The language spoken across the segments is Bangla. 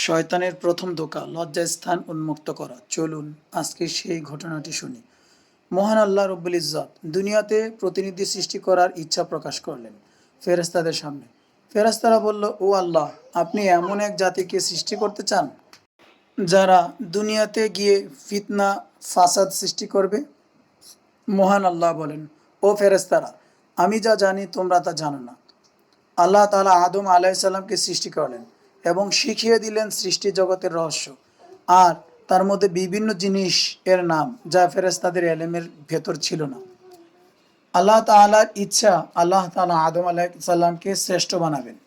শয়তানের প্রথম ধোঁকা, লজ্জাস্থান উন্মুক্ত করা। চলুন আজকে সেই ঘটনাটি শুনি। মহান আল্লাহ রব্বুল ইজ্জত দুনিয়াতে প্রতিনিধি সৃষ্টি করার ইচ্ছা প্রকাশ করলেন ফেরেশতাদের সামনে। ফেরেশতারা বলল, ও আল্লাহ, আপনি এমন এক জাতিকে সৃষ্টি করতে চান যারা দুনিয়াতে গিয়ে ফিতনা ফাসাদ সৃষ্টি করবে? মহান আল্লাহ বলেন, ও ফেরেশতারা, আমি যা জানি তোমরা তা জানো না। আল্লাহ তাআলা আদম আলাইসাল্লামকে সৃষ্টি করলেন এবং শিখিয়ে দিলেন সৃষ্টি জগতের রহস্য আর তার মধ্যে বিভিন্ন জিনিস এর নাম যা ফেরেশতাদের এলেমের ভেতর ছিল না। আল্লাহ তাআলার ইচ্ছা, আল্লাহ তাআলা আদম আলাইসাল্লামকে শ্রেষ্ঠ বানাবেন।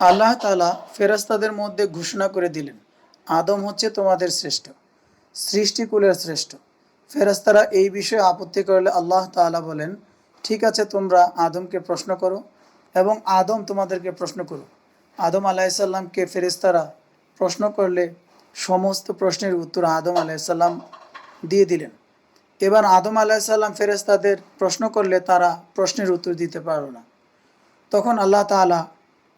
আল্লাহ তাআলা ফেরেশতাদের মধ্যে ঘোষণা করে দিলেন, আদম হচ্ছে তোমাদের শ্রেষ্ঠ, সৃষ্টিকুলের শ্রেষ্ঠ। ফেরেশতারা এই বিষয়ে আপত্তি করলে আল্লাহ তাআলা বলেন, ঠিক আছে, তোমরা আদমকে প্রশ্ন করো এবং আদম তোমাদেরকে প্রশ্ন করো। আদম আলাইসাল্লামকে ফেরেশতারা প্রশ্ন করলে সমস্ত প্রশ্নের উত্তর আদম আলাইসাল্লাম দিয়ে দিলেন। এবার আদম আলাইসাল্লাম ফেরেশতাদের প্রশ্ন করলে তারা প্রশ্নের উত্তর দিতে পারল না। তখন আল্লাহ তাআলা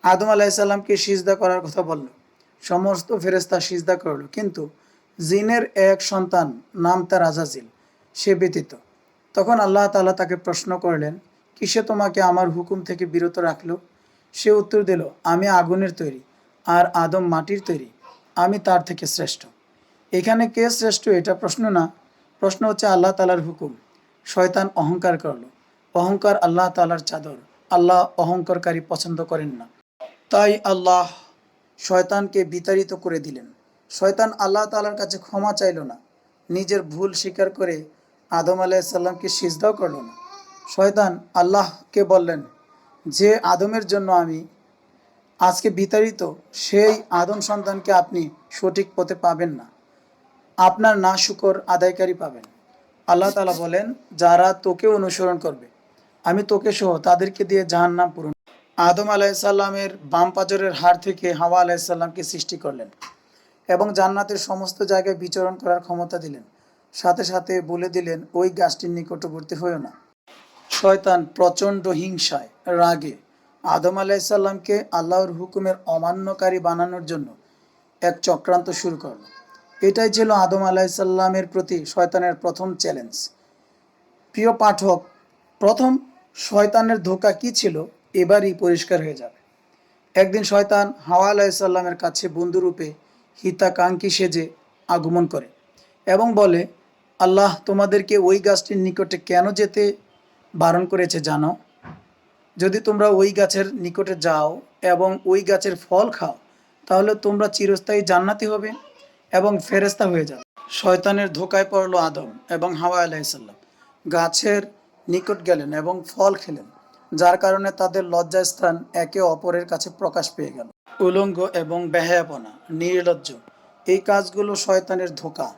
আদম আলাইসাল্লামকে সিজদা করার কথা বলল। সমস্ত ফেরেশতা সিজদা করল, কিন্তু জিনের এক সন্তান, নাম তার আজাজিল, সে ব্যতীত। তখন আল্লাহ তাআলা তাকে প্রশ্ন করলেন, কিসে তোমাকে আমার হুকুম থেকে বিরত রাখলো? সে উত্তর দিল, আমি আগুনের তৈরি আর আদম মাটির তৈরি, আমি তার থেকে শ্রেষ্ঠ। এখানে কে শ্রেষ্ঠ এটা প্রশ্ন না, প্রশ্ন হচ্ছে আল্লাহ তাআলার হুকুম। শয়তান অহংকার করলো। অহংকার আল্লাহ তাআলার চাদর, আল্লাহ অহংকারী পছন্দ করেন না। তাই আল্লাহ শয়তানকে বিতাড়িত করে দিলেন। শয়তান আল্লাহ তাআলার কাছে ক্ষমা চাইল না, নিজের ভুল স্বীকার করে আদম আলাইসাল্লামকে সিজদাও করল না। শয়তান আল্লাহকে বললেন, যে আদমের জন্য আমি আজকে বিতাড়িত, সেই আদম সন্তানকে আপনি সঠিক পথে পাবেন না, আপনার না শুকর আদায়কারী পাবেন। আল্লাহ তাআলা বলেন, যারা তোকে অনুসরণ করবে আমি তোকে সহ তাদেরকে দিয়ে জাহান্নাম পূরণ। আদম আলাইসাল্লামের বাম পাজরের হাড় থেকে হাওয়া আলাইসাল্লামকে সৃষ্টি করলেন এবং জান্নাতের সমস্ত জায়গায় বিচরণ করার ক্ষমতা দিলেন। সাথে সাথে বলে দিলেন, ওই গাছটির নিকটবর্তী হইও না। শয়তান প্রচণ্ড হিংসায়, রাগে আদম আলাইসাল্লামকে আল্লাহর হুকুমের অমান্যকারী বানানোর জন্য এক চক্রান্ত শুরু করল। এটাই ছিল আদম আলাইসাল্লামের প্রতি শয়তানের প্রথম চ্যালেঞ্জ। প্রিয় পাঠক, প্রথম শয়তানের ধোঁকা কি ছিল এবারই পরিষ্কার হয়ে যাবে। একদিন শয়তান হাওয়া আলাইসাল্লামের কাছে বন্ধুরূপে হিতাকাঙ্ক্ষী সেজে আগমন করে এবং বলে, আল্লাহ তোমাদেরকে ওই গাছটির নিকটে কেন যেতে বারণ করেছে জানো? যদি তোমরা ওই গাছের নিকটে যাও এবং ওই গাছের ফল খাও, তাহলে তোমরা চিরস্থায়ী জান্নাতি হবে এবং ফেরেশতা হয়ে যাবে। শয়তানের ধোঁকায় পড়ল আদম এবং হাওয়া আলাইসাল্লাম। গাছের নিকট গেলেন এবং ফল খেলেন, যার কারণে তাদের লজ্জাস্থান একে অপরের কাছে প্রকাশ পেয়ে গেল। উলঙ্গ এবং বেহায়াপনা, নির্লজ্জ, এই কাজগুলো শয়তানের ধোঁকা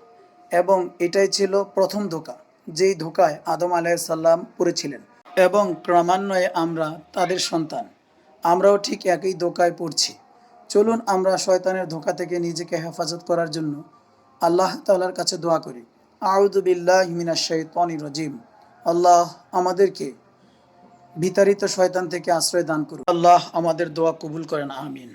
এবং এটাই ছিল প্রথম ধোঁকা, যেই ধোঁকায় আদম আলাইসাল্লাম পড়েছিলেন এবং ক্রমান্বয়ে আমরা তাদের সন্তান, আমরাও ঠিক একই ধোঁকায় পড়ছি। চলুন আমরা শয়তানের ধোঁকা থেকে নিজেকে হেফাজত করার জন্য আল্লাহ তাআলার কাছে দোয়া করি। আউযু বিল্লাহি মিনাশ শাইতানির রাজিম। আল্লাহ আমাদেরকে বিতাড়িত শয়তান থেকে আশ্রয় দান করুন। আল্লাহ আমাদের দোয়া কবুল করেন, আমিন।